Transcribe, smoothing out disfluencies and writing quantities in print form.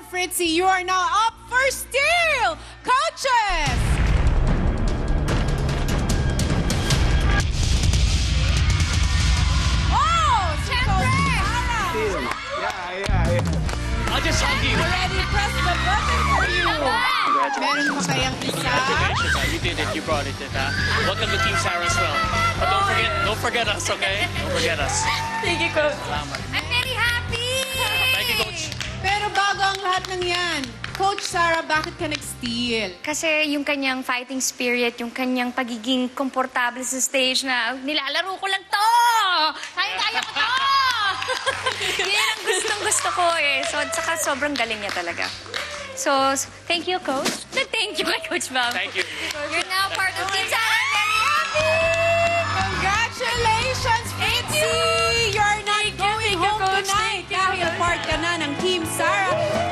Brother Fritzy, you are now up for steal! Coaches! Oh, si Coach Sarah! I'll just hug you. Already press the button for you! Meron pa kayang isa? Congratulations, you did it. You brought it. Welcome to Team Sarah as well. But don't forget us, okay? Don't forget us. Thank you, Coach. Salamat. I'm very happy! Thank you, Coach. Pero bago ang lahat ng yan, Coach Sarah, bakit ka nag-steal? Kasi yung kanyang fighting spirit, yung kanyang pagiging komportable sa stage na nilalaro ko lang to! Kaya ko to! Yan ang gustong-gusto ko eh. So, saka sobrang galing niya talaga. So, thank you, Coach. Thank you, my Coach Ma'am. Thank you. You're now part of Team Sarah. I'm very happy! Congratulations, Fritzy! You're not going home Coach. tonight Thank you. dahil part ka na ng Team Sarah.